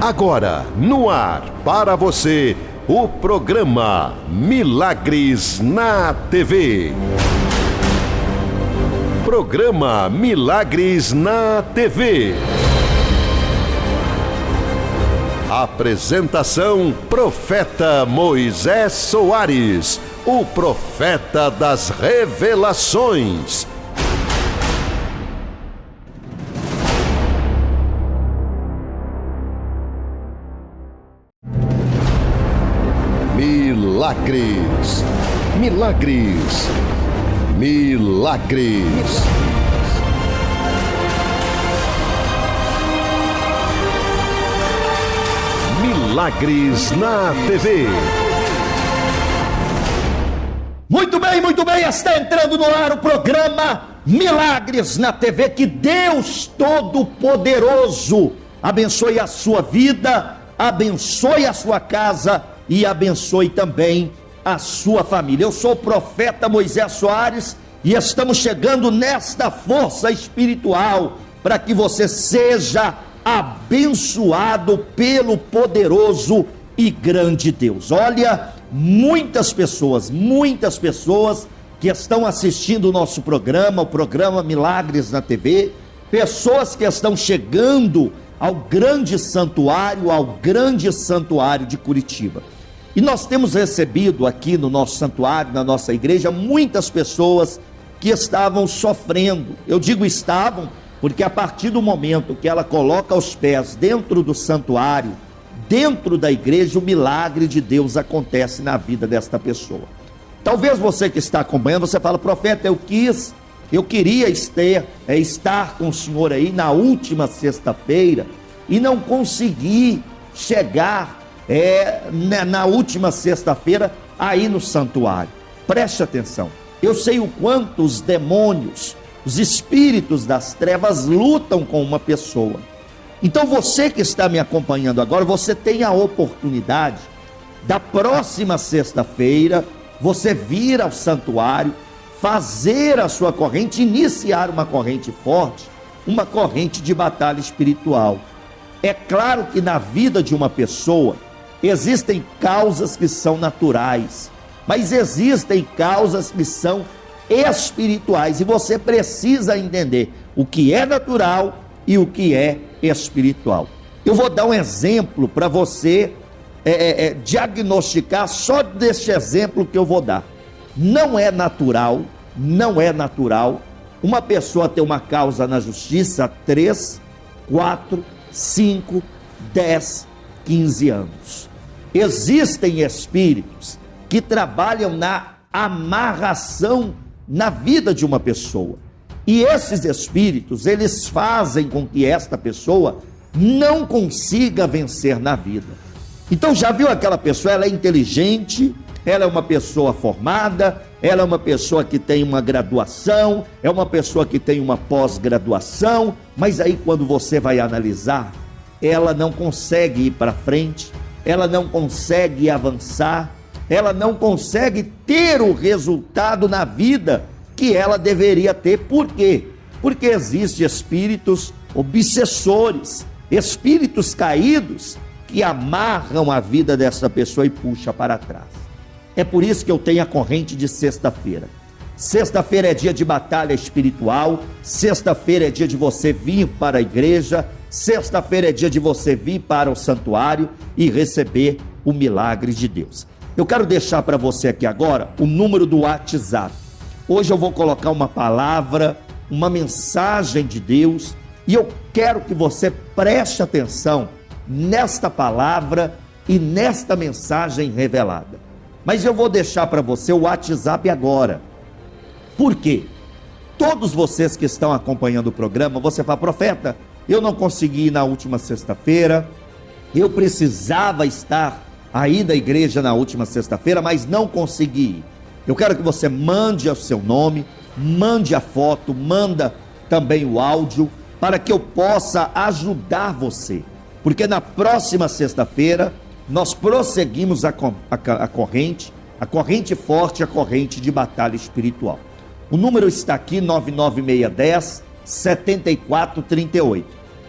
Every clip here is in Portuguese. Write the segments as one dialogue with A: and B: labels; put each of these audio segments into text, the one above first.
A: Agora, no ar, para você, o programa Milagres na TV. Programa Milagres na TV. Apresentação: Profeta Moisés Soares, o profeta das revelações. Milagres, milagres, milagres. Milagres na TV.
B: Muito bem, está entrando no ar o programa Milagres na TV. Que Deus Todo-Poderoso abençoe a sua vida, abençoe a sua casa e abençoe também a sua família. Eu sou o profeta Moisés Soares e estamos chegando nesta força espiritual para que você seja abençoado pelo poderoso e grande Deus. Olha, muitas pessoas que estão assistindo o nosso programa, o programa Milagres na TV, pessoas que estão chegando ao grande santuário de Curitiba. E nós temos recebido aqui no nosso santuário, na nossa igreja, muitas pessoas que estavam sofrendo. Eu digo estavam, porque a partir do momento que ela coloca os pés dentro do santuário, dentro da igreja, o milagre de Deus acontece na vida desta pessoa. Talvez você que está acompanhando, você fala: profeta, eu queria estar com o senhor aí na última sexta-feira e não consegui chegar na última sexta-feira aí no santuário. Preste atenção, eu sei o quanto os demônios, os espíritos das trevas lutam com uma pessoa. Então você que está me acompanhando agora, você tem a oportunidade da próxima sexta-feira você vir ao santuário, fazer a sua corrente, iniciar uma corrente forte, uma corrente de batalha espiritual. É claro que na vida de uma pessoa existem causas que são naturais, mas existem causas que são espirituais, e você precisa entender o que é natural e o que é espiritual. Eu vou dar um exemplo para você diagnosticar só deste exemplo que eu vou dar. Não é natural uma pessoa ter uma causa na justiça há 3, 4, 5, 10, 15 anos. Existem espíritos que trabalham na amarração na vida de uma pessoa, e esses espíritos, eles fazem com que esta pessoa não consiga vencer na vida. Então, já viu aquela pessoa? Ela é inteligente, ela é uma pessoa formada, ela é uma pessoa que tem uma graduação, é uma pessoa que tem uma pós-graduação, mas aí quando você vai analisar, ela não consegue ir para frente, ela não consegue avançar, ela não consegue ter o resultado na vida que ela deveria ter. Por quê? Porque existem espíritos obsessores, espíritos caídos que amarram a vida dessa pessoa e puxam para trás. É por isso que eu tenho a corrente de sexta-feira. Sexta-feira é dia de batalha espiritual, sexta-feira é dia de você vir para a igreja, sexta-feira é dia de você vir para o santuário e receber o milagre de Deus. Eu quero deixar para você aqui agora o número do WhatsApp. Hoje eu vou colocar uma palavra, uma mensagem de Deus, e eu quero que você preste atenção nesta palavra e nesta mensagem revelada. Mas eu vou deixar para você o WhatsApp agora. Por quê? Todos vocês que estão acompanhando o programa, você fala: profeta, eu não consegui ir na última sexta-feira, eu precisava estar aí da igreja na última sexta-feira, mas não consegui ir. Eu quero que você mande o seu nome, mande a foto, manda também o áudio, para que eu possa ajudar você, porque na próxima sexta-feira nós prosseguimos a corrente forte, a corrente de batalha espiritual. O número está aqui, 99610 7438.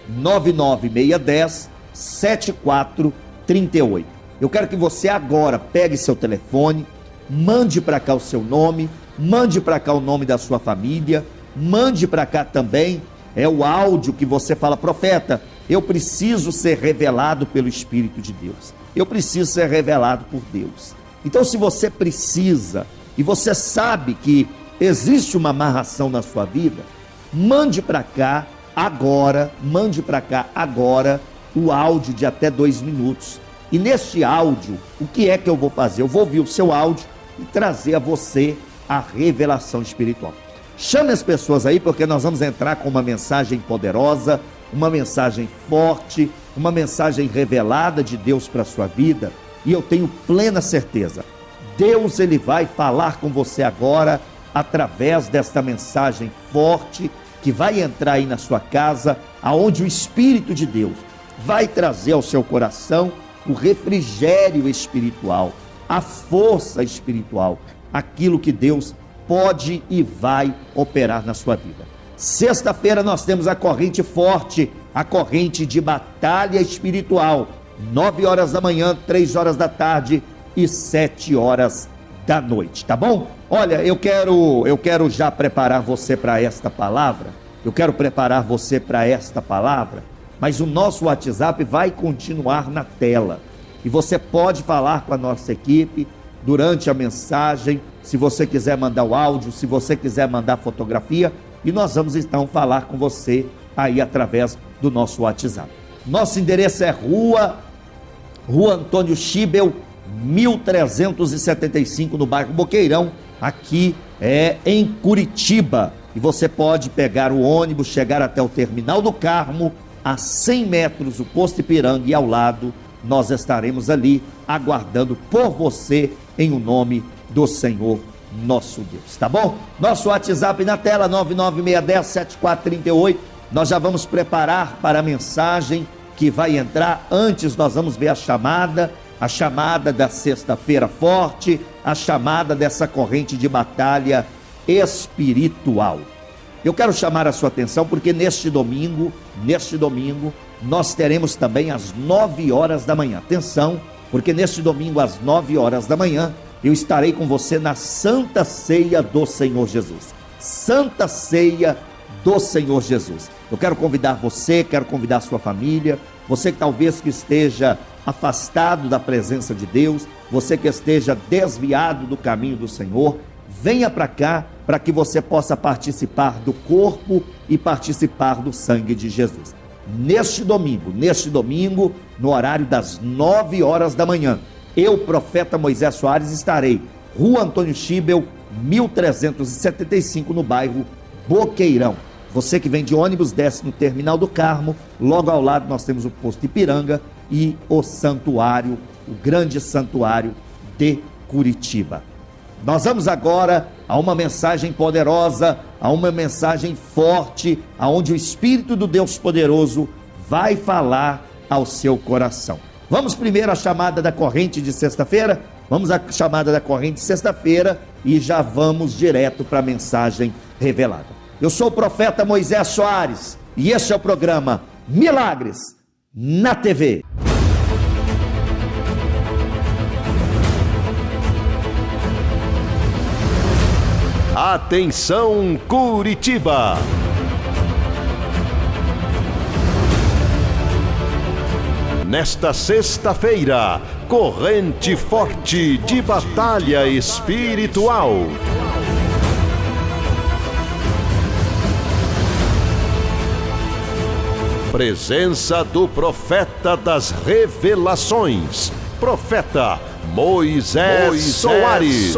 B: 99610 7438. Eu quero que você agora pegue seu telefone, mande para cá o seu nome, mande para cá o nome da sua família, mande para cá também o áudio que você fala: profeta, eu preciso ser revelado pelo Espírito de Deus, eu preciso ser revelado por Deus. Então, se você precisa e você sabe que existe uma amarração na sua vida, mande para cá agora, o áudio de até 2 minutos. E neste áudio, o que é que eu vou fazer? Eu vou ouvir o seu áudio e trazer a você a revelação espiritual. Chame as pessoas aí, porque nós vamos entrar com uma mensagem poderosa, uma mensagem forte, uma mensagem revelada de Deus para a sua vida. E eu tenho plena certeza, Deus ele vai falar com você agora através desta mensagem forte que vai entrar aí na sua casa, aonde o Espírito de Deus vai trazer ao seu coração o refrigério espiritual, a força espiritual, aquilo que Deus pode e vai operar na sua vida. Sexta-feira nós temos a corrente forte, a corrente de batalha espiritual, 9 horas da manhã, 3 horas da tarde e 7 horas da noite, tá bom? Olha, eu quero já preparar você para esta palavra, mas o nosso WhatsApp vai continuar na tela, e você pode falar com a nossa equipe durante a mensagem, se você quiser mandar o áudio, se você quiser mandar fotografia, e nós vamos então falar com você aí através do nosso WhatsApp. Nosso endereço é Rua Antônio Schibel, 1375, no bairro Boqueirão, aqui em Curitiba. E você pode pegar o ônibus, chegar até o Terminal do Carmo, a 100 metros o posto Ipiranga, e ao lado nós estaremos ali aguardando por você em o nome do Senhor nosso Deus, tá bom? Nosso WhatsApp na tela, 996107438. Nós já vamos preparar para a mensagem que vai entrar. Antes nós vamos ver a chamada da sexta-feira forte, a chamada dessa corrente de batalha espiritual. Eu quero chamar a sua atenção porque neste domingo nós teremos também às 9 horas da manhã. Atenção, porque neste domingo às 9 horas da manhã eu estarei com você na Santa Ceia do Senhor Jesus. Santa Ceia do Senhor Jesus. Eu quero convidar você, quero convidar a sua família, você que talvez que esteja afastado da presença de Deus, você que esteja desviado do caminho do Senhor, venha para cá para que você possa participar do corpo e participar do sangue de Jesus. Neste domingo, no horário das 9 horas da manhã, eu, profeta Moisés Soares, estarei Rua Antônio Schibel, 1375, no bairro Boqueirão. Você que vem de ônibus, desce no Terminal do Carmo, logo ao lado nós temos o posto Ipiranga e o santuário, o grande santuário de Curitiba. Nós vamos agora a uma mensagem poderosa, a uma mensagem forte, aonde o Espírito do Deus poderoso vai falar ao seu coração. Vamos primeiro à chamada da corrente de sexta-feira? Vamos à chamada da corrente de sexta-feira e já vamos direto para a mensagem revelada. Eu sou o profeta Moisés Soares e este é o programa Milagres na TV.
A: Atenção, Curitiba! Nesta sexta-feira, corrente forte de batalha espiritual. Presença do profeta das revelações, profeta Moisés Soares.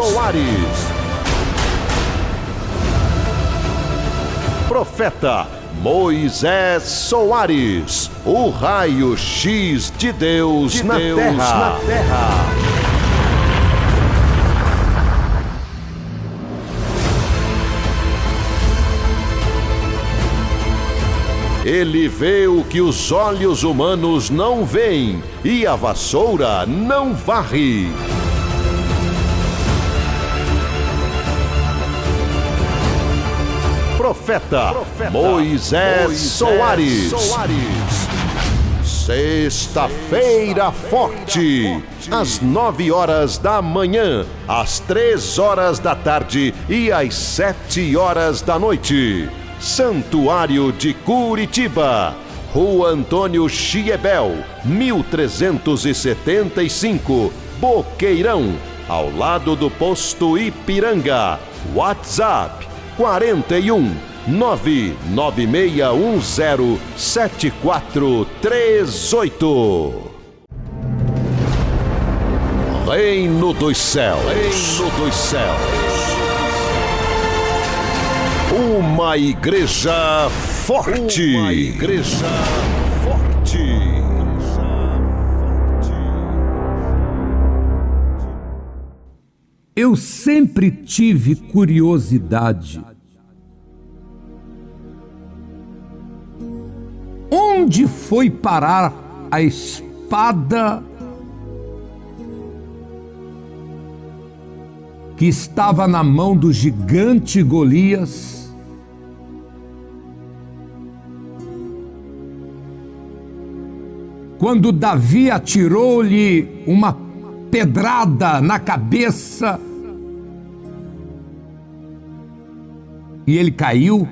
A: Profeta Moisés Soares, o raio-x de Deus na terra. Ele vê o que os olhos humanos não veem e a vassoura não varre. Profeta Moisés Soares. Sexta-feira Forte, às 9 horas da manhã, às 3 horas da tarde e às 7 horas da noite. Santuário de Curitiba, Rua Antônio Chiebel, 1375, Boqueirão, ao lado do posto Ipiranga. WhatsApp 41 996107438. Reino dos Céus. Reino dos Céus. Uma igreja forte. Uma igreja forte.
C: Eu sempre tive curiosidade. Onde foi parar a espada que estava na mão do gigante Golias? Quando Davi atirou-lhe uma pedrada na cabeça e ele caiu,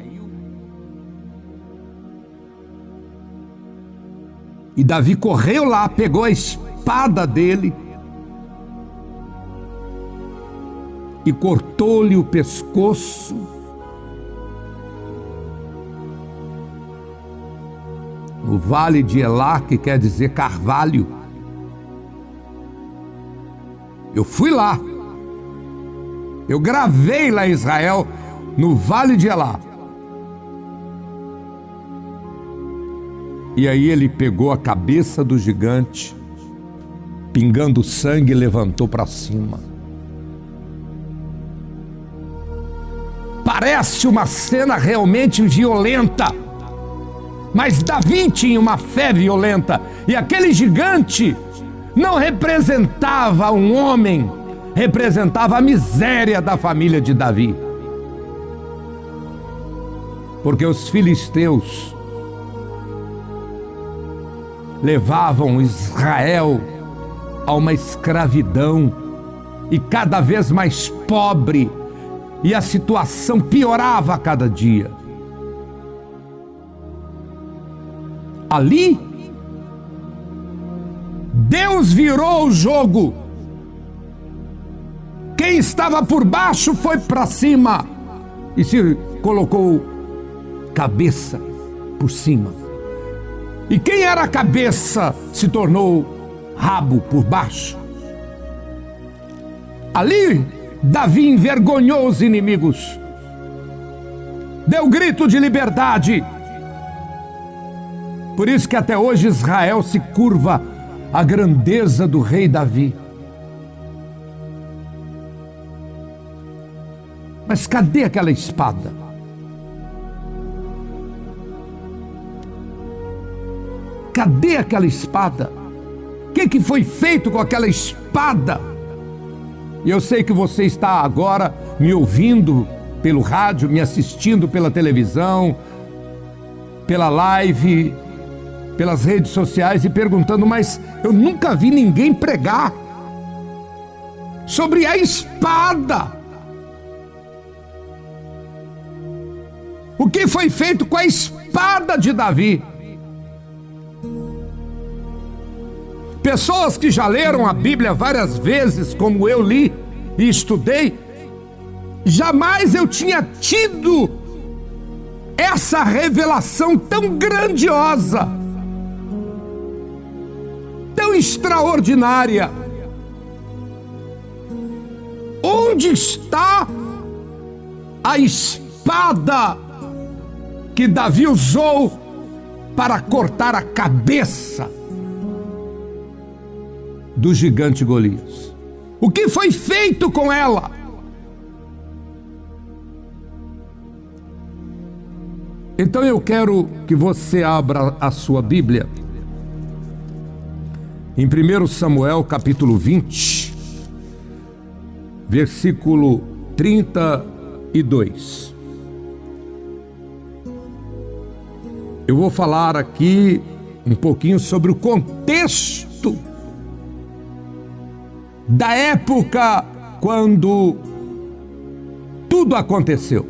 C: e Davi correu lá, pegou a espada dele e cortou-lhe o pescoço. No vale de Elá, que quer dizer carvalho. Eu fui lá. Eu gravei lá em Israel, no vale de Elá. E aí ele pegou a cabeça do gigante, pingando sangue, e levantou para cima. Parece uma cena realmente violenta, mas Davi tinha uma fé violenta, e aquele gigante não representava um homem, representava a miséria da família de Davi. Porque os filisteus levavam Israel a uma escravidão, e cada vez mais pobre, e a situação piorava a cada dia. Ali, Deus virou o jogo. Quem estava por baixo foi para cima e se colocou cabeça por cima. E quem era cabeça se tornou rabo por baixo. Ali, Davi envergonhou os inimigos, deu grito de liberdade. Por isso que até hoje Israel se curva à grandeza do rei Davi. Mas cadê aquela espada? Cadê aquela espada? O que foi feito com aquela espada? E eu sei que você está agora me ouvindo pelo rádio, me assistindo pela televisão, pela live, pelas redes sociais, e perguntando: mas eu nunca vi ninguém pregar sobre a espada. O que foi feito com a espada de Davi? Pessoas que já leram a Bíblia várias vezes, como eu li e estudei, jamais eu tinha tido essa revelação tão grandiosa, tão extraordinária. Onde está a espada que Davi usou para cortar a cabeça do gigante Golias? O que foi feito com ela? Então eu quero que você abra a sua Bíblia em 1 Samuel capítulo 20, versículo 32. Eu vou falar aqui um pouquinho sobre o contexto da época quando tudo aconteceu.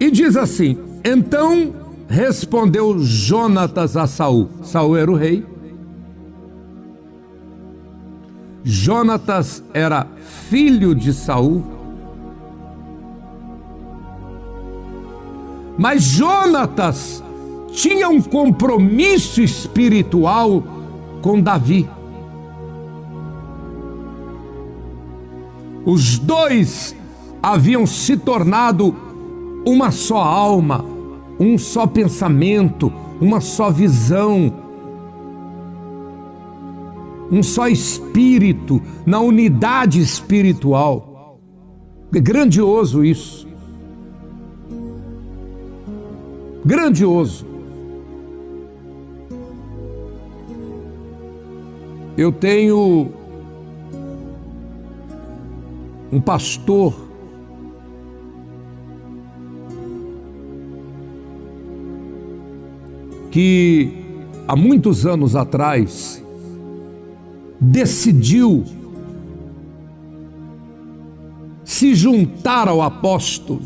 C: E diz assim: então respondeu Jonatas a Saul. Saul era o rei. Jonatas era filho de Saul. Mas Jonatas tinha um compromisso espiritual com Davi. Os dois haviam se tornado uma só alma, um só pensamento, uma só visão, um só espírito, na unidade espiritual. É grandioso isso. Grandioso. Eu tenho um pastor que há muitos anos atrás decidiu se juntar ao apóstolo.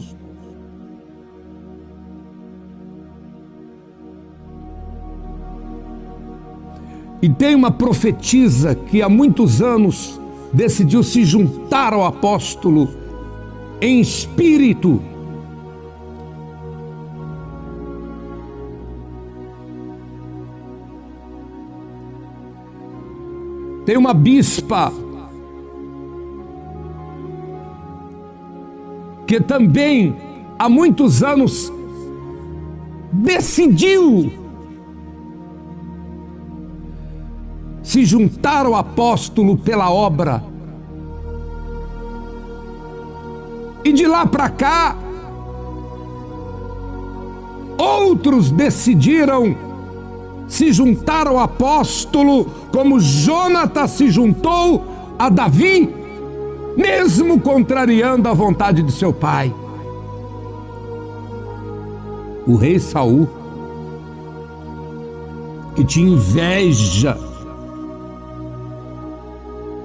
C: E tem uma profetisa que há muitos anos decidiu se juntar ao apóstolo em espírito. Tem uma bispa que também há muitos anos decidiu se juntar ao apóstolo pela obra. E de lá para cá, outros decidiram se juntar ao apóstolo, como Jonatas se juntou a Davi, mesmo contrariando a vontade de seu pai. O rei Saul, que tinha inveja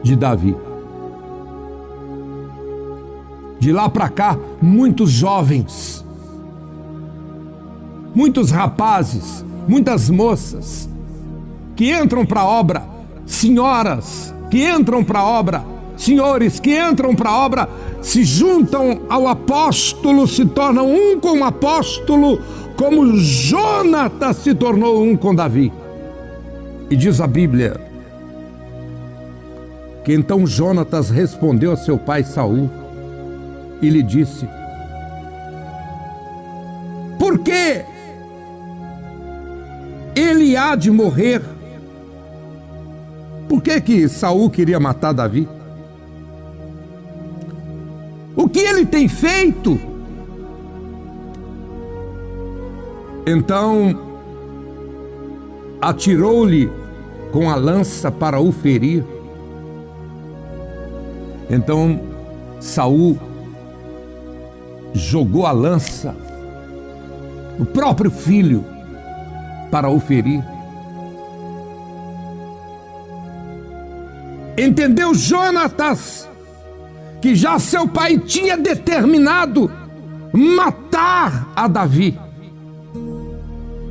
C: de Davi. De lá para cá, muitos jovens, muitos rapazes, muitas moças que entram para a obra, senhoras que entram para a obra, senhores que entram para a obra, se juntam ao apóstolo, se tornam um com o apóstolo, como Jonatas se tornou um com Davi. E diz a Bíblia que então Jonatas respondeu a seu pai Saul e lhe disse: por que ele há de morrer? Por que Saul queria matar Davi? O que ele tem feito? Então atirou-lhe com a lança para o ferir. Então Saul jogou a lança no próprio filho para o ferir. Entendeu Jonatas que já seu pai tinha determinado matar a Davi,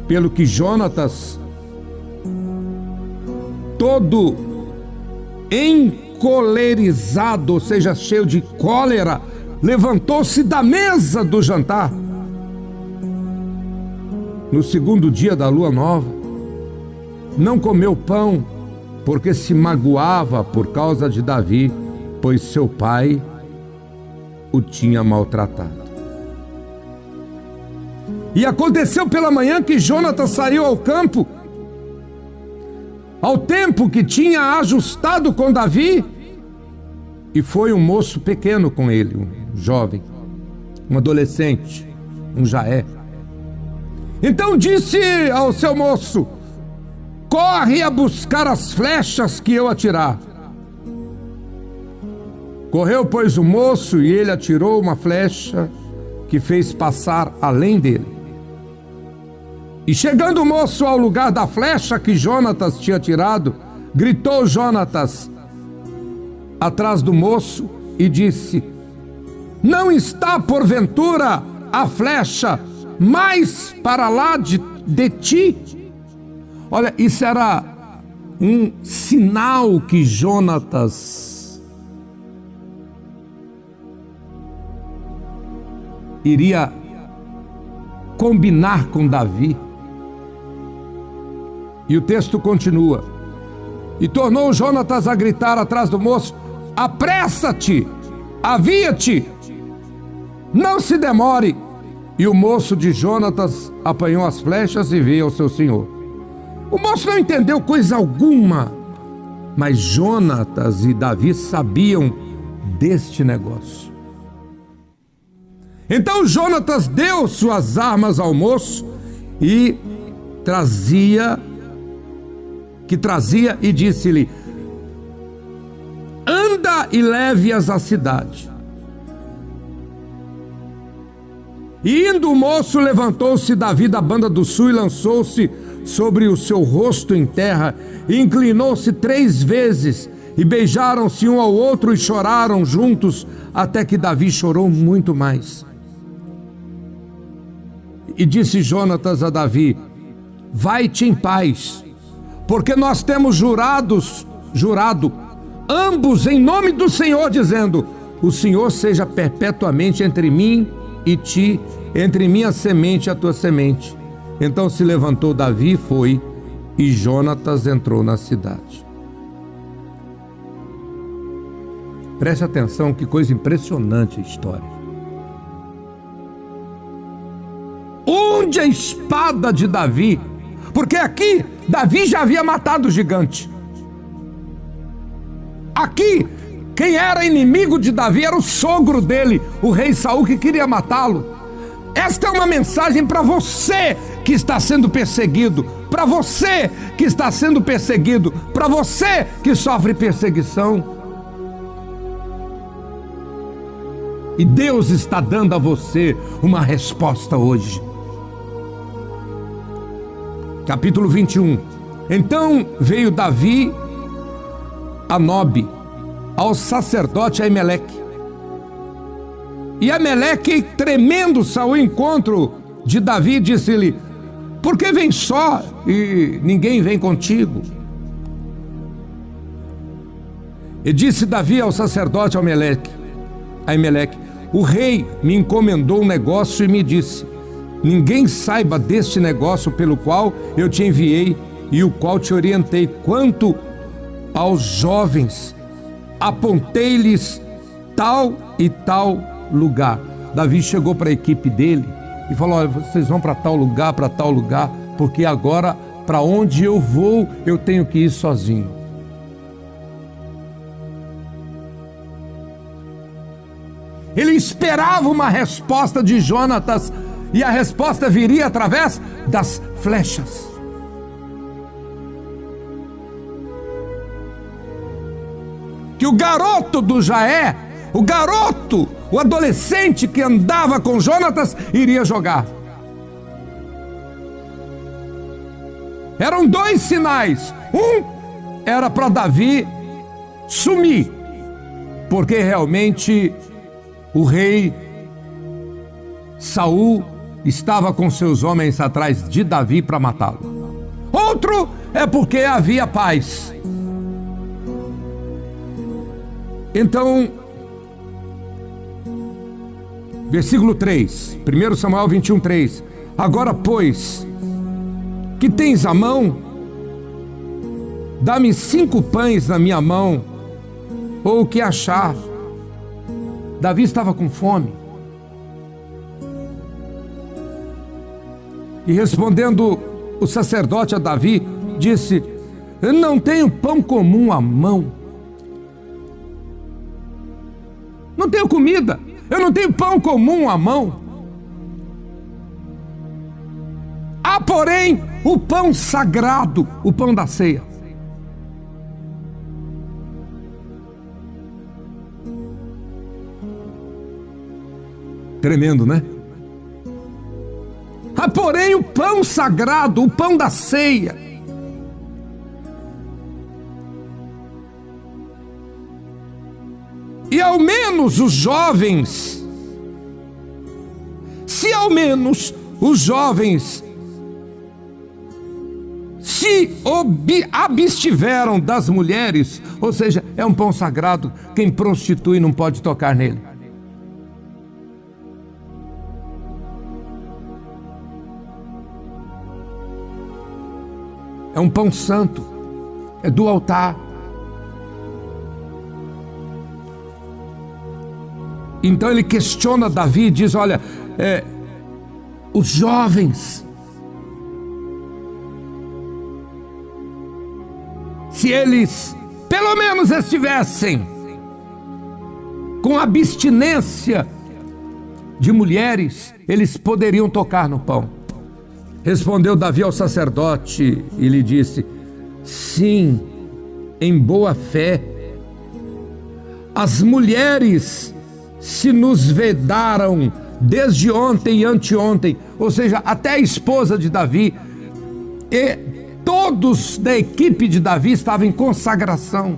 C: pelo que Jonatas, todo encolerizado, ou seja, cheio de cólera, levantou-se da mesa do jantar. No segundo dia da lua nova, não comeu pão, porque se magoava por causa de Davi, pois seu pai o tinha maltratado. E aconteceu pela manhã que Jonatas saiu ao campo, ao tempo que tinha ajustado com Davi, e foi um moço pequeno com ele, um jovem, um adolescente, um jaé. Então disse ao seu moço: corre a buscar as flechas que eu atirar. Correu, pois, o moço, e ele atirou uma flecha que fez passar além dele. E chegando o moço ao lugar da flecha que Jonatas tinha tirado, gritou Jonatas atrás do moço e disse: não está porventura a flecha mais para lá de ti? Olha, isso era um sinal que Jonatas iria combinar com Davi. E o texto continua: e tornou Jonatas a gritar atrás do moço: apressa-te, avia-te, não se demore. E o moço de Jonatas apanhou as flechas e veio ao seu senhor. O moço não entendeu coisa alguma, mas Jonatas e Davi sabiam deste negócio. Então Jonatas deu suas armas ao moço e trazia e disse-lhe: anda e leve-as à cidade. E indo o moço, levantou-se Davi da banda do sul e lançou-se sobre o seu rosto em terra, e inclinou-se 3 vezes, e beijaram-se um ao outro e choraram juntos, até que Davi chorou muito mais. E disse Jonatas a Davi: vai-te em paz, porque nós temos jurado ambos em nome do Senhor, dizendo: o Senhor seja perpetuamente entre mim e ti, entre minha semente e a tua semente. Então se levantou Davi e foi, e Jonatas entrou na cidade. Preste atenção, que coisa impressionante a história. Onde a espada de Davi? Porque aqui Davi já havia matado o gigante. Aqui, quem era inimigo de Davi era o sogro dele, o rei Saul, que queria matá-lo. Esta é uma mensagem para você que está sendo perseguido, para você que está sendo perseguido, para você que sofre perseguição. E Deus está dando a você uma resposta hoje. Capítulo 21. Então veio Davi a Nobe, ao sacerdote Aimeleque. E Aimeleque, tremendo, saiu ao encontro de Davi e disse-lhe: por que vem só e ninguém vem contigo? E disse Davi ao sacerdote Aimeleque: o rei me encomendou um negócio e me disse: ninguém saiba deste negócio pelo qual eu te enviei e o qual te orientei. Quanto aos jovens, apontei-lhes tal e tal lugar. Davi chegou para a equipe dele e falou: olha, vocês vão para tal lugar, porque agora para onde eu vou eu tenho que ir sozinho. Ele esperava uma resposta de Jonatas, e a resposta viria através das flechas. Que o garoto do Jaé, o adolescente que andava com Jonatas, iria jogar. Eram 2 sinais. Um era para Davi sumir, porque realmente o rei Saul estava com seus homens atrás de Davi para matá-lo. Outro é porque havia paz. Então, versículo 3, 1 Samuel 21:3. Agora, pois, que tens à mão? Dá-me 5 pães na minha mão, ou o que achar. Davi estava com fome. E respondendo o sacerdote a Davi, disse: eu não tenho pão comum à mão. Não tenho comida, eu não tenho pão comum à mão. Há, porém, o pão sagrado, o pão da ceia. Tremendo, né? Há, porém, o pão sagrado, o pão da ceia. E ao menos os jovens, se ao menos os jovens se abstiveram das mulheres, ou seja, é um pão sagrado, quem prostitui não pode tocar nele. É um pão santo, é do altar. Então ele questiona Davi e diz: olha, os jovens, se eles pelo menos estivessem com abstinência de mulheres, eles poderiam tocar no pão. Respondeu Davi ao sacerdote e lhe disse: sim, em boa fé, as mulheres se nos vedaram desde ontem e anteontem, ou seja, até a esposa de Davi, e todos da equipe de Davi estavam em consagração.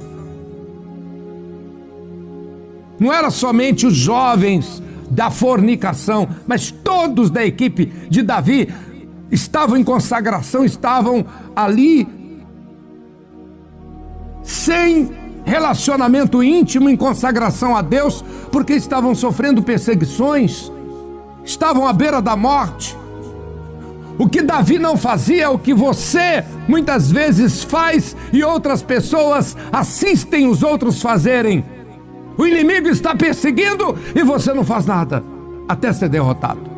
C: Não era somente os jovens da fornicação, mas todos da equipe de Davi estavam em consagração, estavam ali sem relacionamento íntimo, em consagração a Deus, porque estavam sofrendo perseguições, estavam à beira da morte. O que Davi não fazia é o que você muitas vezes faz e outras pessoas assistem os outros fazerem. O inimigo está perseguindo e você não faz nada, até ser derrotado.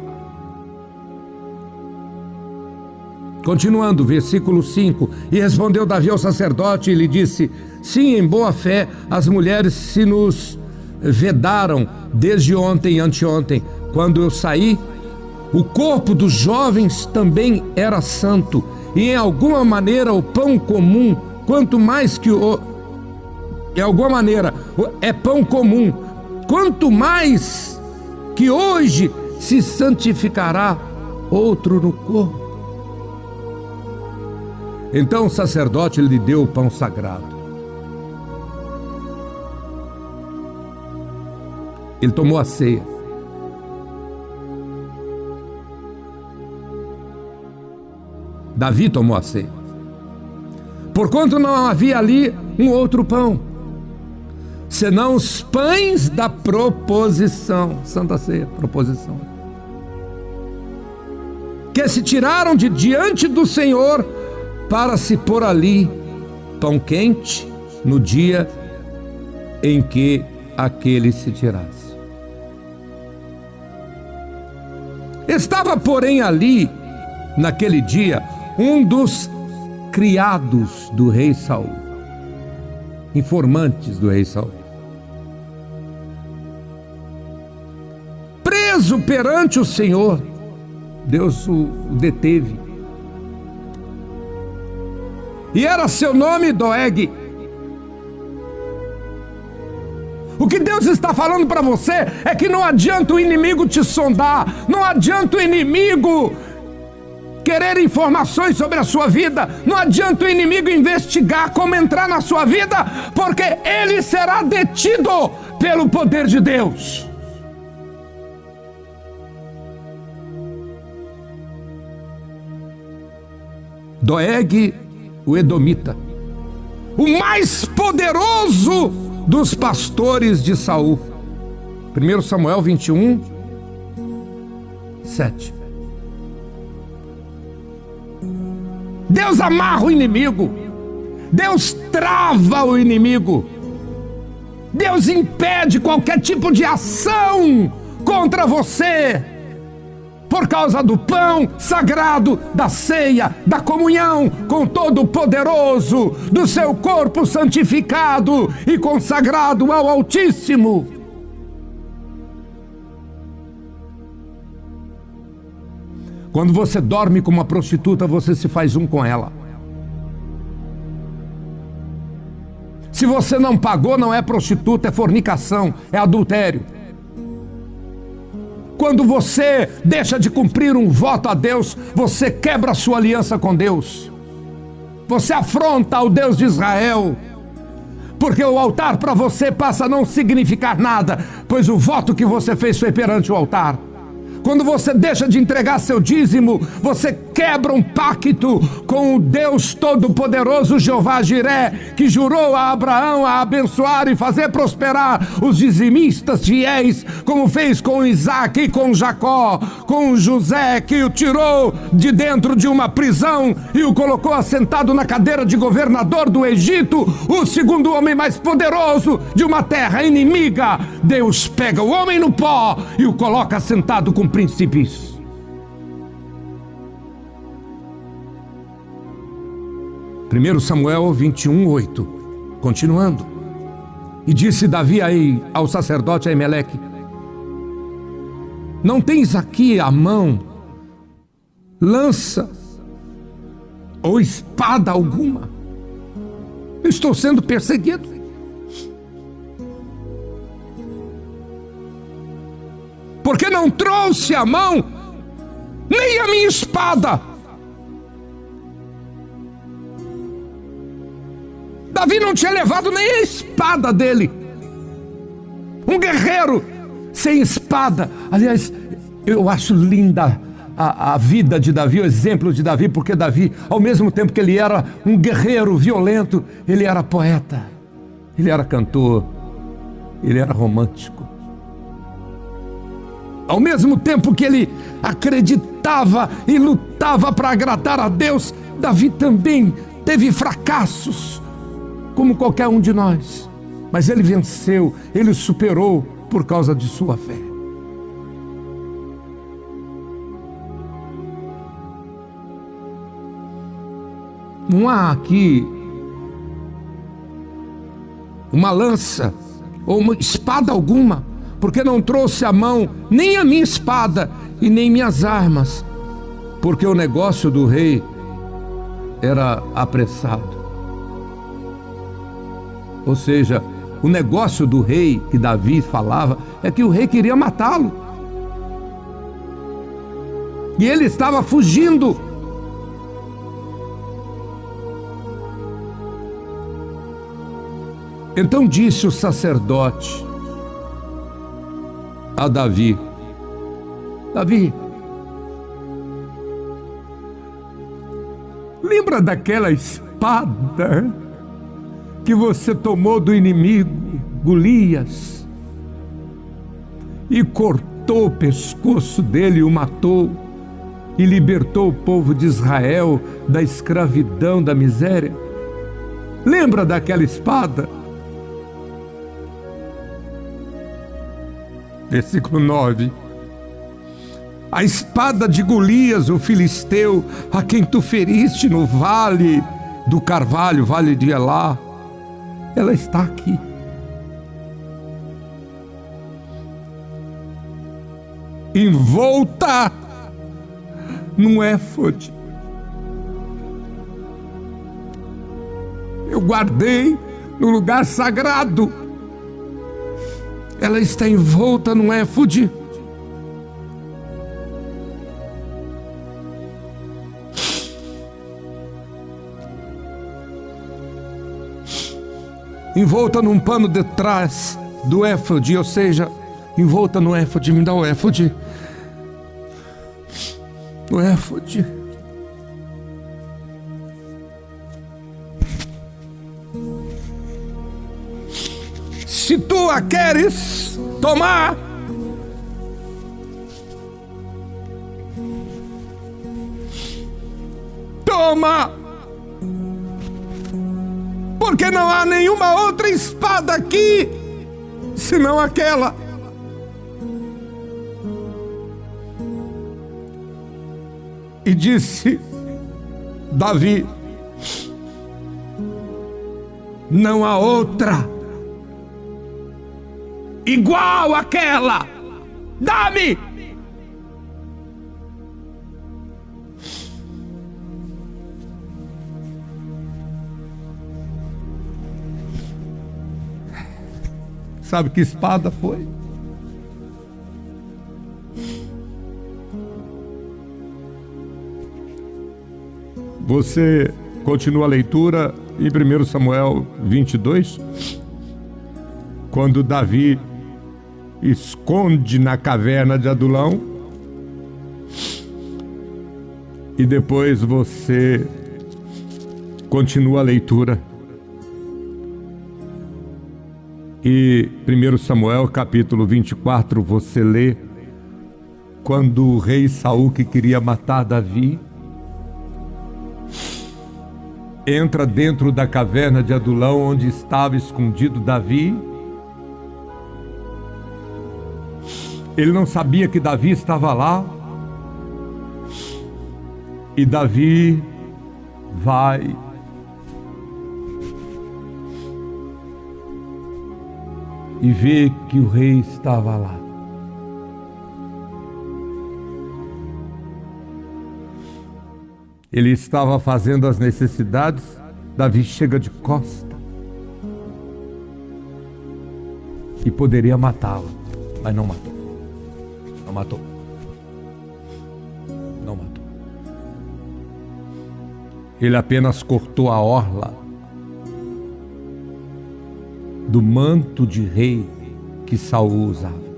C: Continuando, versículo 5: e respondeu Davi ao sacerdote e lhe disse: sim, em boa fé, as mulheres se nos vedaram desde ontem e anteontem. Quando eu saí, o corpo dos jovens também era santo, e em alguma maneira o pão comum, quanto mais que em alguma maneira é pão comum, quanto mais que hoje se santificará outro no corpo. Então o sacerdote lhe deu o pão sagrado. Ele tomou a ceia. Davi tomou a ceia. Porquanto não havia ali um outro pão, senão os pães da proposição, Santa Ceia, proposição, que se tiraram de diante do Senhor para se pôr ali pão quente no dia em que aquele se tirasse. Estava, porém, ali, naquele dia, um dos criados do rei Saul, informantes do rei Saul, preso perante o Senhor. Deus o deteve. E era seu nome Doeg. O que Deus está falando para você é que não adianta o inimigo te sondar, não adianta o inimigo querer informações sobre a sua vida, não adianta o inimigo investigar como entrar na sua vida, porque ele será detido pelo poder de Deus. Doeg, o edomita, o mais poderoso dos pastores de Saul. 1 Samuel 21, 7. Deus amarra o inimigo, Deus trava o inimigo, Deus impede qualquer tipo de ação contra você, por causa do pão sagrado, da ceia, da comunhão com Todo-Poderoso, do seu corpo santificado e consagrado ao Altíssimo. Quando você dorme com uma prostituta, você se faz um com ela. Se você não pagou, não é prostituta, é fornicação, é adultério. quando você deixa de cumprir um voto a Deus, você quebra a sua aliança com Deus. Você afronta o Deus de Israel. Porque o altar para você passa a não significar nada, pois o voto que você fez foi perante o altar. Quando você deixa de entregar seu dízimo, você quebra um pacto com o Deus Todo-Poderoso, Jeová Jiré, que jurou a Abraão a abençoar e fazer prosperar os dizimistas fiéis, como fez com Isaac e com Jacó, com José, que o tirou de dentro de uma prisão e o colocou assentado na cadeira de governador do Egito, o segundo homem mais poderoso de uma terra inimiga. Deus pega o homem no pó e o coloca assentado com príncipes. Primeiro Samuel 21:8, continuando. E disse Davi aí ao sacerdote Aimeleque: não tens aqui à mão lança ou espada alguma? Eu estou sendo perseguido. Porque não trouxe à mão nem a minha espada. Davi não tinha levado nem a espada dele. Um guerreiro sem espada. Aliás, eu acho linda a vida de Davi, o exemplo de Davi, porque Davi, ao mesmo tempo que ele era um guerreiro violento, ele era poeta, ele era cantor, ele era romântico. Ao mesmo tempo que ele acreditava e lutava para agradar a Deus, Davi também teve fracassos, como qualquer um de nós. Mas ele venceu, ele superou por causa de sua fé. Não há aqui uma lança ou uma espada alguma, porque não trouxe à mão nem a minha espada e nem minhas armas, porque o negócio do rei era apressado. Ou seja, o negócio do rei que Davi falava é que o rei queria matá-lo. E ele estava fugindo. Então disse o sacerdote a Davi: Davi, lembra daquela espada que você tomou do inimigo Golias e cortou o pescoço dele e o matou e libertou o povo de Israel da escravidão, da miséria? Lembra daquela espada? Versículo 9. A espada de Golias, o filisteu, a quem tu feriste no vale do Carvalho, vale de Elá, ela está aqui. Envolta num éfode. Eu guardei no lugar sagrado. Ela está envolta num éfode. Envolta num pano de trás do éfode, ou seja, envolta no éfode. Me dá o éfode. O éfode. Se tu a queres tomar, toma, porque não há nenhuma outra espada aqui senão aquela. E disse Davi: não há outra igual àquela, dá-me. Sabe que espada foi? Você continua a leitura em 1 Samuel 22, quando Davi esconde na caverna de Adulão, e depois você continua a leitura. E 1 Samuel capítulo 24 você lê quando o rei Saul, que queria matar Davi, entra dentro da caverna de Adulão, onde estava escondido Davi. Ele não sabia que Davi estava lá. E Davi vai e vê que o rei estava lá. Ele estava fazendo as necessidades. Davi chega de costa e poderia matá-lo, mas não matou. Não matou. Não matou. Ele apenas cortou a orla do manto de rei que Saul usava.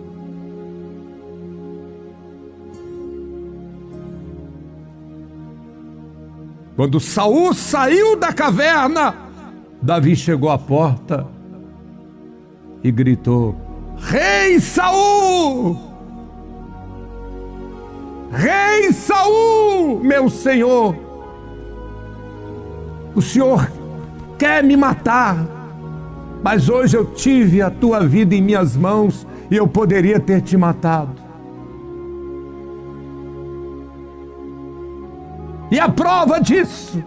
C: Quando Saul saiu da caverna, Davi chegou à porta e gritou: Rei Saul! Rei Saul, meu senhor! O senhor quer me matar, mas hoje eu tive a tua vida em minhas mãos e eu poderia ter te matado. E a prova disso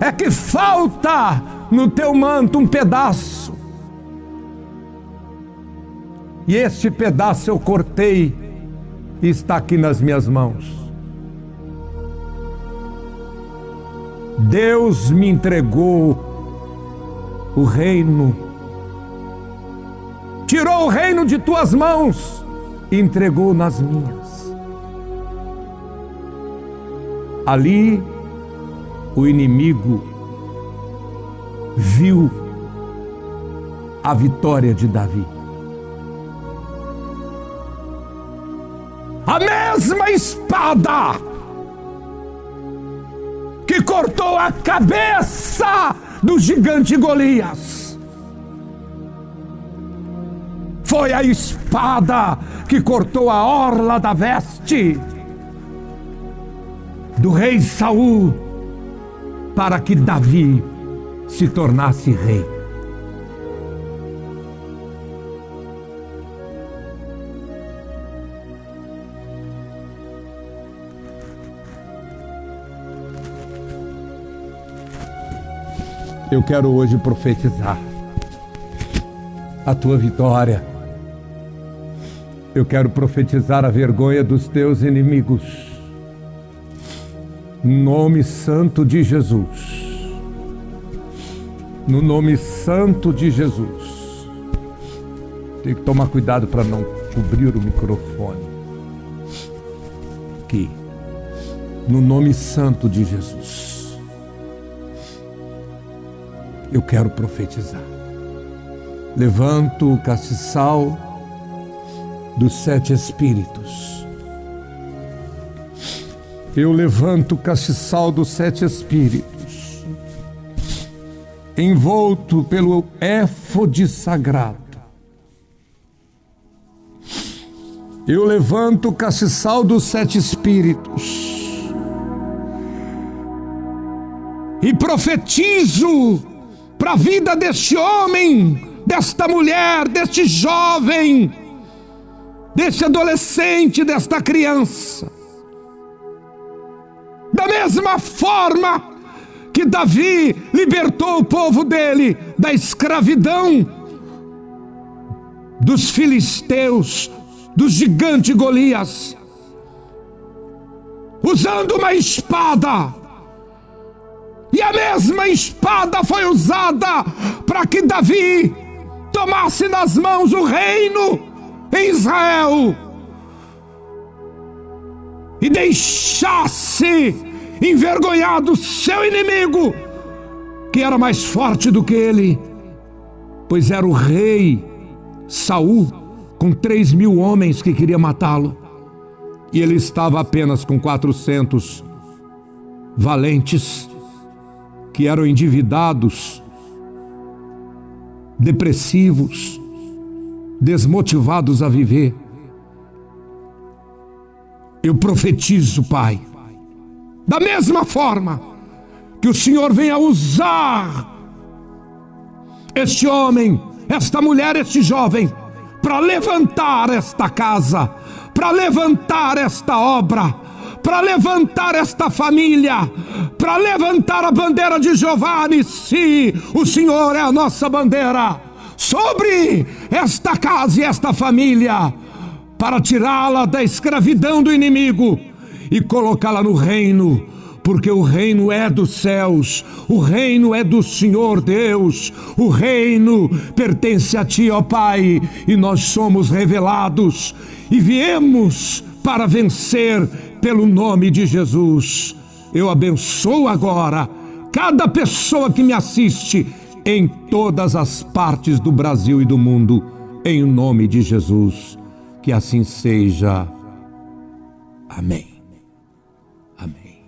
C: é que falta no teu manto um pedaço. E este pedaço eu cortei e está aqui nas minhas mãos. Deus me entregou o reino, tirou o reino de tuas mãos e entregou nas minhas. Ali o inimigo viu a vitória de Davi. A mesma espada que cortou a cabeça do gigante Golias foi a espada que cortou a orla da veste do rei Saul, para que Davi se tornasse rei. Eu quero hoje profetizar a tua vitória. Eu quero profetizar a vergonha dos teus inimigos. No nome santo de Jesus. No nome santo de Jesus. Tem que tomar cuidado para não cobrir o microfone. Aqui. No nome santo de Jesus. Eu quero profetizar. Levanto o castiçal dos 7 espíritos. Eu levanto o castiçal dos 7 espíritos, envolto pelo éfode sagrado. Eu levanto o castiçal dos 7 espíritos e profetizo para a vida deste homem, desta mulher, deste jovem, deste adolescente, desta criança. Da mesma forma que Davi libertou o povo dele da escravidão dos filisteus, do gigante Golias, usando uma espada. E a mesma espada foi usada para que Davi tomasse nas mãos o reino em Israel e deixasse envergonhado seu inimigo, que era mais forte do que ele, pois era o rei Saul, com 3.000 homens que queria matá-lo, e ele estava apenas com 400 valentes, que eram endividados, depressivos, desmotivados a viver. Eu profetizo, Pai, da mesma forma que o Senhor venha usar este homem, esta mulher, este jovem, para levantar esta casa, para levantar esta obra, para levantar esta família, para levantar a bandeira de Jeová Nissi. O Senhor é a nossa bandeira sobre esta casa e esta família, para tirá-la da escravidão do inimigo e colocá-la no reino, porque o reino é dos céus, o reino é do Senhor Deus, o reino pertence a Ti, ó Pai, e nós somos revelados e viemos para vencer pelo nome de Jesus. Eu abençoo agora cada pessoa que me assiste em todas as partes do Brasil e do mundo, em nome de Jesus. Que assim seja. Amém. Amém.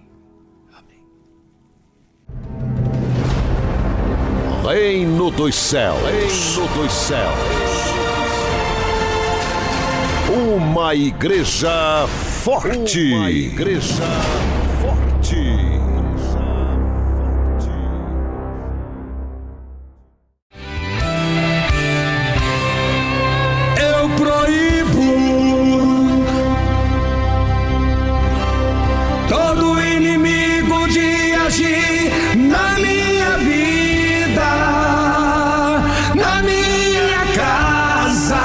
C: Amém.
A: Reino dos céus. Reino dos céus. Uma igreja forte. Uma igreja forte.
C: Na minha vida, na minha casa,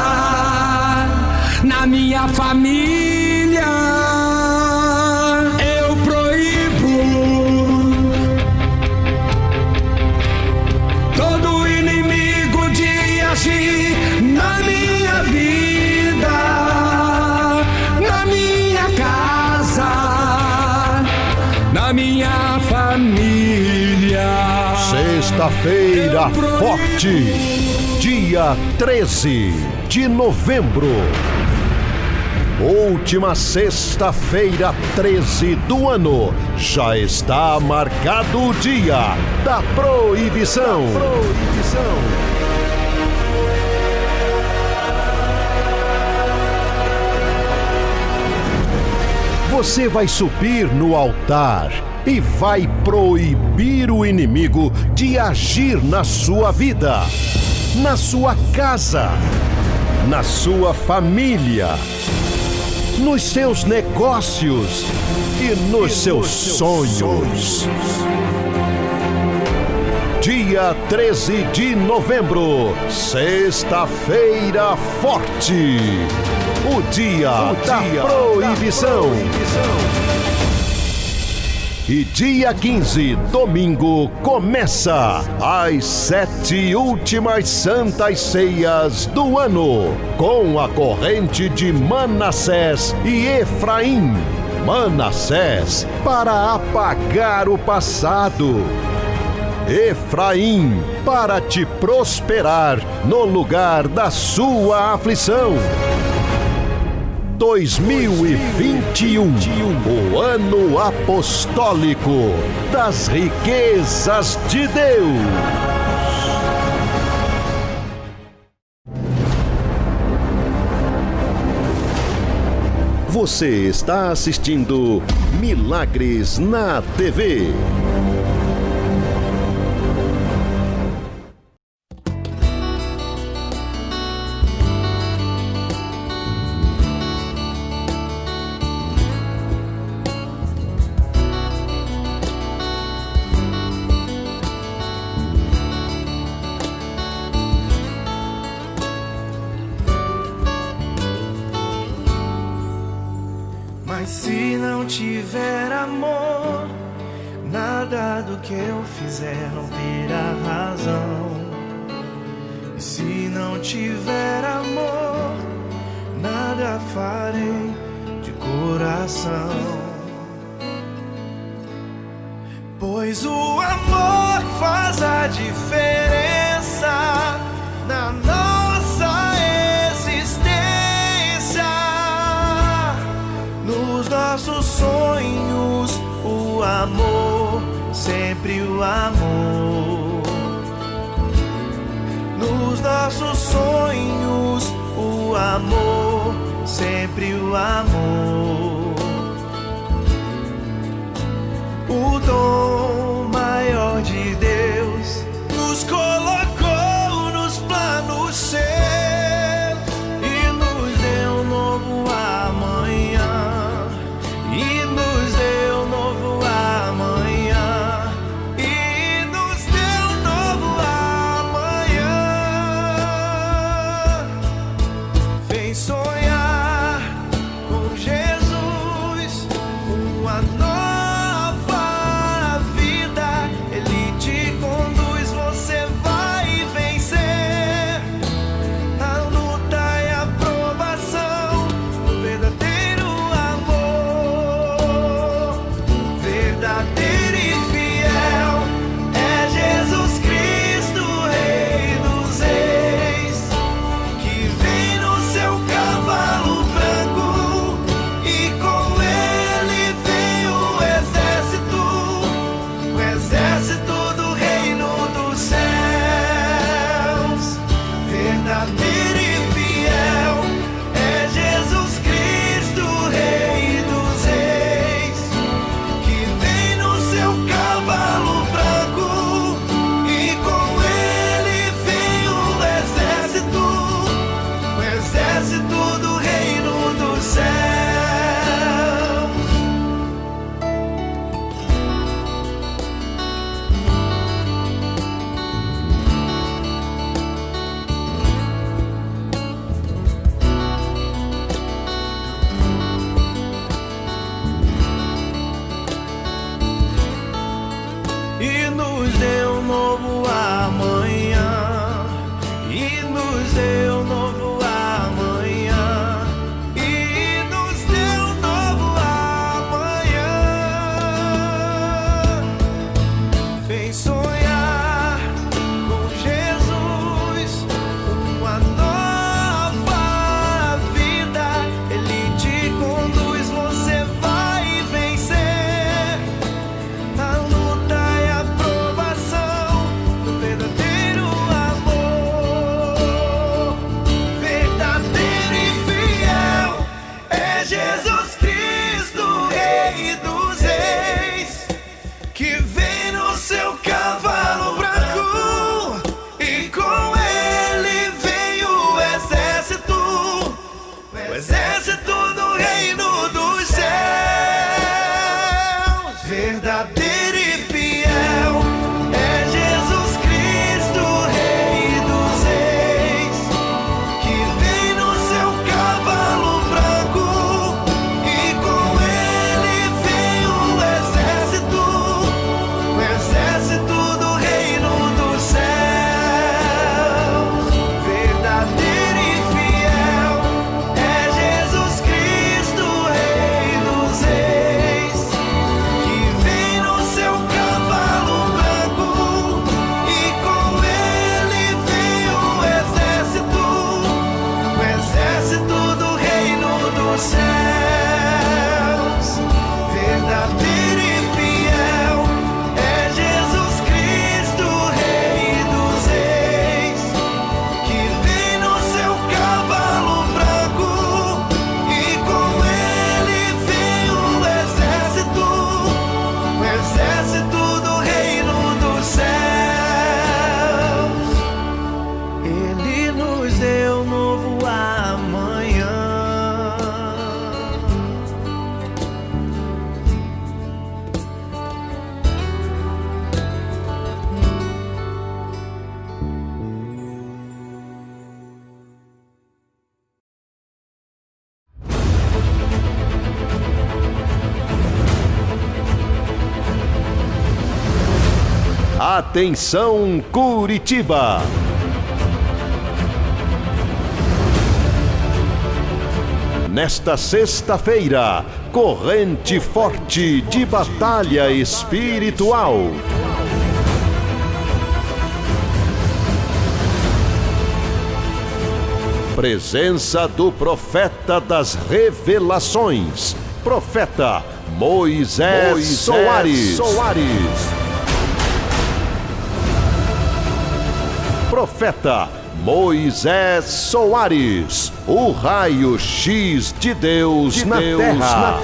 C: na minha família, eu proíbo todo inimigo de agir na minha vida, na minha casa, na minha família.
A: Sexta-feira forte, dia 13 de novembro. Última sexta-feira 13 do ano. Já está marcado o dia da proibição. Você vai subir no altar e vai proibir o inimigo de agir na sua vida, na sua casa, na sua família, nos seus negócios e nos seus sonhos. Dia 13 de novembro, sexta-feira forte, o dia da proibição. E dia 15, domingo, começa as 7 últimas santas ceias do ano, com a corrente de Manassés e Efraim. Manassés, para apagar o passado. Efraim, para te prosperar no lugar da sua aflição. 2021, o ano apostólico das riquezas de Deus. Você está assistindo Milagres na TV.
D: Mas se não tiver amor, nada do que eu fizer não terá razão. E se não tiver amor, nada farei de coração. Pois o amor faz a diferença na nossa existência, nos nossos sonhos, o amor, sempre o amor. Nos nossos sonhos, o amor, sempre o amor. O dom maior de Deus nos colocou nos planos seus e nos deu um novo amanhã, e nos deu um novo amanhã, e nos deu um novo amanhã. Vem sonhar com Jesus, uma nova e nos deu um novo amanhã, e nos deu um novo amanhã, e nos deu um novo amanhã. Vem sonhar com Jesus, uma nova vida, Ele te conduz, você vai vencer a luta e a provação do verdadeiro amor. Verdadeiro e fiel é Jesus Cristo, Rei dos Reis, que vem no seu cavalo branco e com ele vem o exército do reino dos céus. Verdadeiro e fiel é Jesus Cristo, Rei dos Reis, que vem no seu cavalo branco e com ele vem o exército do reino dos céus. Verdadeiro e fiel é Jesus Cristo, Rei dos Reis, que vem no seu cavalo branco e com ele vem o exército do reino dos céus. Verdadeiro e fiel é Jesus Cristo, Rei dos Reis, que vem no seu cavalo branco e com ele vem o exército do reino dos céus. Ele nos deu um novo amanhã.
A: Atenção Curitiba! Nesta sexta-feira, corrente forte de batalha espiritual. Presença do profeta das revelações, profeta Moisés Soares. Profeta Moisés Soares, o raio-x de Deus na terra.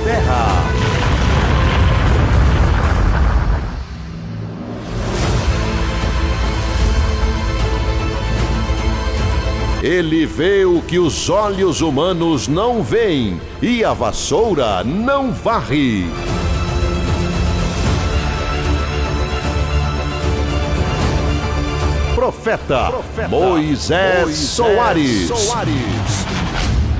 A: Ele vê o que os olhos humanos não veem e a vassoura não varre. Profeta Moisés Soares.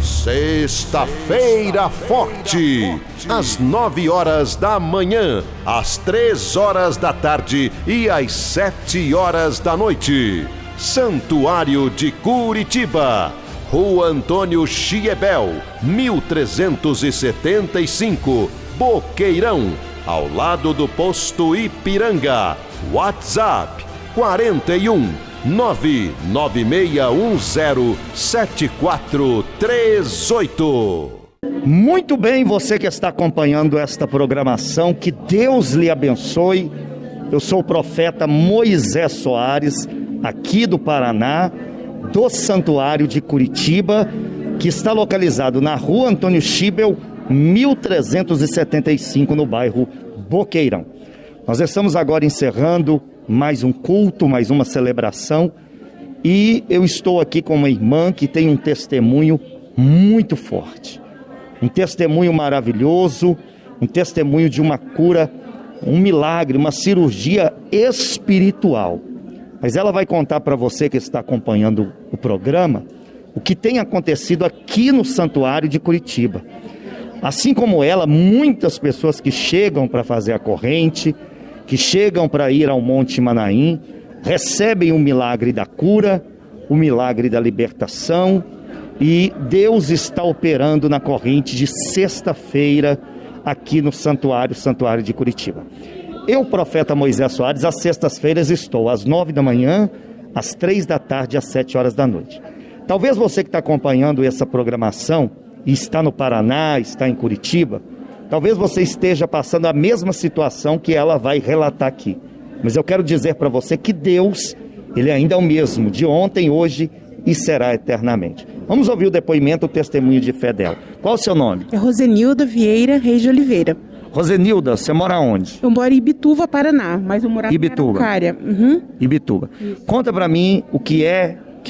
A: Sexta-feira forte, às 9 horas da manhã, às 3 horas da tarde e às 7 horas da noite. Santuário de Curitiba, Rua Antônio Chiebel, 1375, Boqueirão, ao lado do posto Ipiranga. WhatsApp 41 996107438.
B: Muito bem, você que está acompanhando esta programação, que Deus lhe abençoe. Eu sou o profeta Moisés Soares, aqui do Paraná, do Santuário de Curitiba, que está localizado na Rua Antônio Chiebel, 1375, no bairro Boqueirão. Nós estamos agora encerrando mais um culto, mais uma celebração, e eu estou aqui com uma irmã que tem um testemunho muito forte, um testemunho maravilhoso, um testemunho de uma cura, um milagre, uma cirurgia espiritual. Mas ela vai contar para você que está acompanhando o programa o que tem acontecido aqui no Santuário de Curitiba. Assim como ela, muitas pessoas que chegam para fazer a corrente, que chegam para ir ao Monte Manaim, recebem o milagre da cura, o milagre da libertação, e Deus está operando na corrente de sexta-feira aqui no Santuário de Curitiba. Eu, profeta Moisés Soares, às sextas-feiras estou às 9 da manhã, às 3 da tarde e às 7 horas da noite. Talvez você que está acompanhando essa programação e está no Paraná, está em Curitiba, talvez você esteja passando a mesma situação que ela vai relatar aqui. Mas eu quero dizer para você que Deus, Ele ainda é o mesmo, de ontem, hoje e será eternamente. Vamos ouvir o depoimento, o testemunho de fé dela. Qual o seu nome?
E: É Rosenilda Vieira Reis de Oliveira.
B: Rosenilda, você mora onde?
E: Eu moro em Ibituva, Paraná, mas eu morava
B: Ibituva.
E: em Araucária. Uhum.
B: Ibituva.
E: Isso.
B: Conta pra mim o que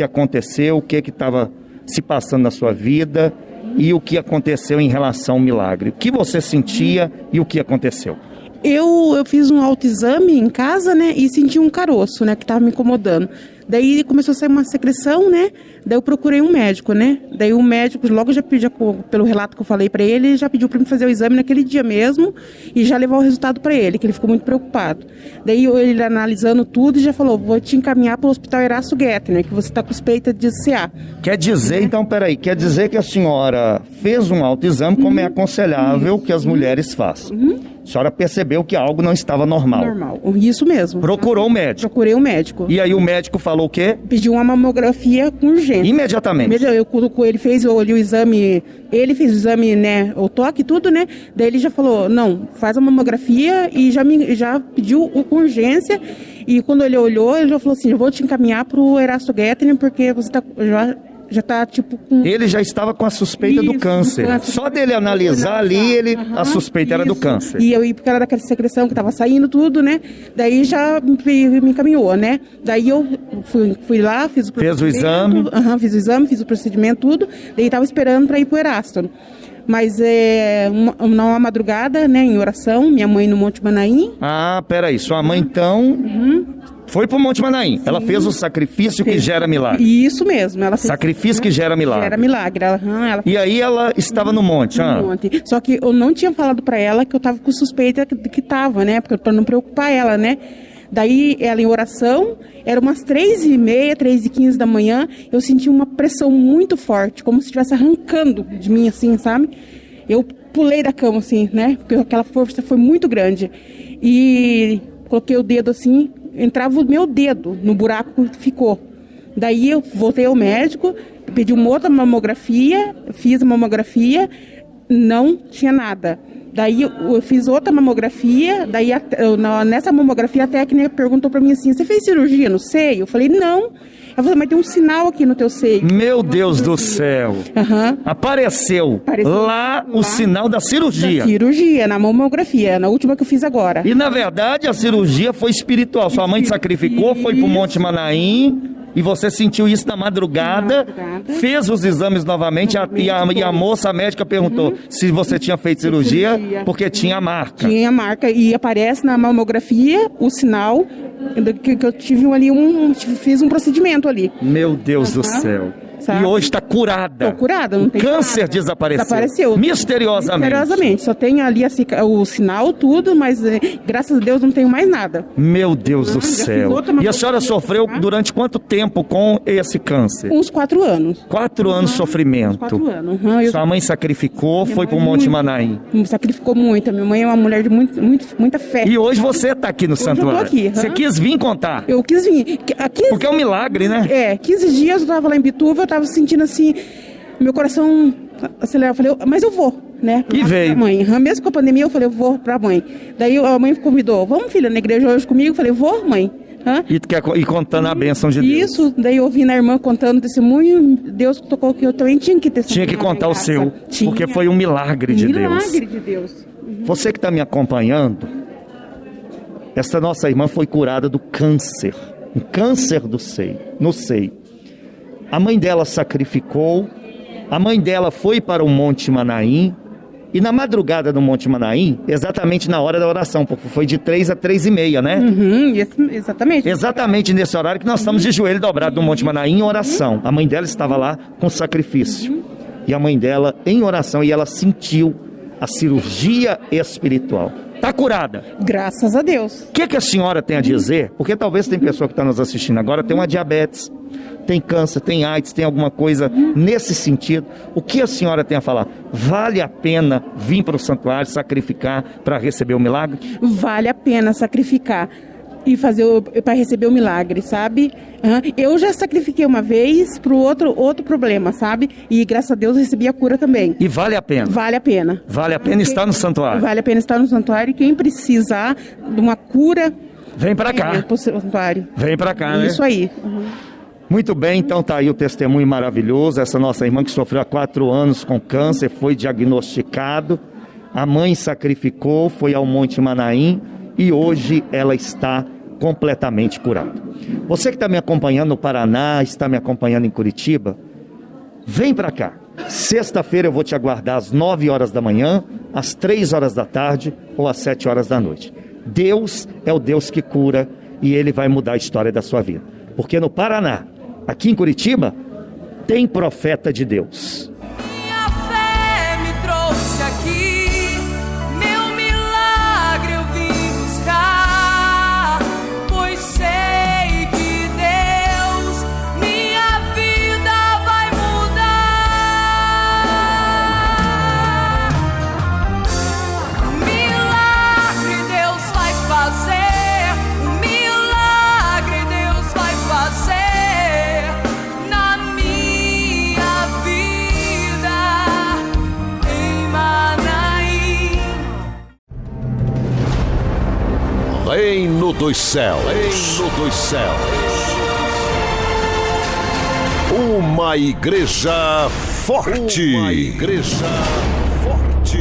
B: aconteceu, o que estava se passando na sua vida e o que aconteceu em relação ao milagre. O que você sentia e o que aconteceu?
E: Eu fiz um autoexame em casa, né, e senti um caroço, né, que estava me incomodando. Daí começou a sair uma secreção, né, daí eu procurei um médico, né, daí o médico logo já pediu, pelo relato que eu falei para ele já pediu para me fazer o exame naquele dia mesmo e já levou o resultado para ele, que ele ficou muito preocupado. Daí ele analisando tudo já falou, vou te encaminhar para o Hospital Erasto Gettner, que você está com suspeita de CA.
B: Quer dizer, então, peraí, quer dizer que a senhora fez um autoexame como é aconselhável que as mulheres façam. A senhora percebeu que algo não estava normal.
E: Normal, isso mesmo.
B: Procurou o médico.
E: Procurei o médico.
B: E aí o médico falou o quê?
E: Pediu uma mamografia com urgência.
B: Imediatamente.
E: Ele fez, eu olhei o exame, ele fez o exame, né, o toque e tudo, né, daí ele já falou, não, faz a mamografia e já pediu com urgência, e quando ele olhou, ele já falou assim, eu vou te encaminhar pro Erasto Gettner, porque você já tá tipo com...
B: Ele já estava com a suspeita do câncer. Só dele analisar ali, a suspeita era do câncer.
E: E porque era daquela secreção que estava saindo tudo, né? Daí já me encaminhou, né? Daí eu fui lá, fiz o procedimento.
B: Fez o exame?
E: Fiz o exame, fiz o procedimento, tudo. Daí estava esperando para ir pro Erasto. Mas na madrugada, né, em oração, minha mãe no Monte Manaim.
B: Ah, peraí, sua mãe então... Foi pro Monte Manaim. Sim. Ela fez o sacrifício que gera milagre.
E: Isso mesmo. Ela fez
B: sacrifício que gera milagre.
E: Gera milagre. Ela
B: e aí ela estava no monte.
E: No monte. Só que eu não tinha falado pra ela que eu tava com suspeita que tava, né? Pra não preocupar ela, né? Daí ela em oração, era umas 3h30, 3h15 da manhã, eu senti uma pressão muito forte, como se estivesse arrancando de mim assim, sabe? Eu pulei da cama, assim, né? Porque aquela força foi muito grande. E coloquei o dedo assim, entrava o meu dedo no buraco que ficou. Daí eu voltei ao médico, pedi uma outra mamografia, fiz a mamografia, não tinha nada. Daí eu fiz outra mamografia, daí nessa mamografia a técnica perguntou pra mim assim, você fez cirurgia no seio? Eu falei, não. Ela falou, mas tem um sinal aqui no teu seio.
F: Meu Deus do céu. Apareceu lá o sinal da cirurgia.
E: Da cirurgia, na mamografia, na última que eu fiz agora.
F: E na verdade a cirurgia foi espiritual. Sua mãe sacrificou, foi pro Monte Manaim. E você sentiu isso na madrugada, fez os exames novamente e a moça, a médica, perguntou se você tinha feito cirurgia, porque tinha a marca.
E: Tinha a marca e aparece na mamografia o sinal que eu tive ali fiz um procedimento ali.
F: Meu Deus do céu. Sabe? E hoje está curada.
E: Estou curada, não tem
F: câncer
E: nada.
F: Desapareceu. Misteriosamente.
E: Misteriosamente. Só tem ali o sinal, tudo, mas graças a Deus não tenho mais nada.
F: Meu Deus do céu. E a senhora sofreu durante quanto tempo com esse câncer?
E: Uns 4 anos.
F: 4 anos de sofrimento.
E: 4 anos.
F: Sua mãe sacrificou, foi para o Monte Manaim.
E: Sacrificou muito. Minha mãe é uma mulher de muita fé.
F: E hoje você está aqui no santuário.
E: Eu tô aqui.
F: Você quis vir contar?
E: Eu quis vir.
F: Porque é um milagre, né?
E: 15 dias eu estava lá em Bituva, eu tava sentindo assim, meu coração acelerava. Eu falei, mas eu vou, né?
F: E veio.
E: Mãe. Mesmo com a pandemia, eu falei, eu vou pra mãe. Daí a mãe me convidou, vamos, filha, na igreja hoje comigo? Eu falei, vou, mãe.
F: E contando a bênção de Deus.
E: Isso, daí eu ouvi na irmã contando testemunho, Deus tocou que eu também tinha que testemunhar.
F: Tinha que contar o seu, porque foi um milagre de Deus.
E: Milagre de Deus.
F: Você que está me acompanhando, essa nossa irmã foi curada do câncer, um câncer no seio. A mãe dela sacrificou, a mãe dela foi para o Monte Manaim, e na madrugada do Monte Manaim, exatamente na hora da oração, porque foi de 3 a 3h30, né?
E: Exatamente.
F: Exatamente nesse horário que nós estamos de joelho dobrado no Monte Manaim em oração. A mãe dela estava lá com sacrifício. E a mãe dela em oração, e ela sentiu a cirurgia espiritual. Está curada.
E: Graças a Deus.
F: O que a senhora tem a dizer? Porque talvez tem pessoa que está nos assistindo agora, tem uma diabetes, tem câncer, tem AIDS, tem alguma coisa nesse sentido. O que a senhora tem a falar? Vale a pena vir para o santuário, sacrificar para receber o milagre?
E: Vale a pena sacrificar e fazer para receber o milagre, sabe? Eu já sacrifiquei uma vez para o outro problema, sabe? E graças a Deus recebi a cura também.
F: E vale a pena?
E: Vale a pena.
F: Vale a pena estar no santuário?
E: Vale a pena estar no santuário, e quem precisar de uma cura,
F: vem para cá.
E: Pro santuário.
F: Vem para cá, né?
E: Isso aí.
F: Muito bem, então tá aí o testemunho maravilhoso. Essa nossa irmã que sofreu há 4 anos com câncer, foi diagnosticado. A mãe sacrificou, foi ao Monte Manaim e hoje ela está completamente curada. Você que está me acompanhando no Paraná, está me acompanhando em Curitiba, vem para cá. Sexta-feira eu vou te aguardar às 9 horas da manhã, às 3 horas da tarde ou às 7 horas da noite. Deus é o Deus que cura e Ele vai mudar a história da sua vida. Porque no Paraná, aqui em Curitiba, tem profeta de Deus.
D: Minha fé me trouxe aqui, meu milagre eu vim buscar, pois sei que Deus minha vida vai mudar. Milagre Deus vai fazer, milagre Deus vai fazer.
A: Reino dos Céus. Reino dos Céus. Uma igreja forte. Uma igreja forte.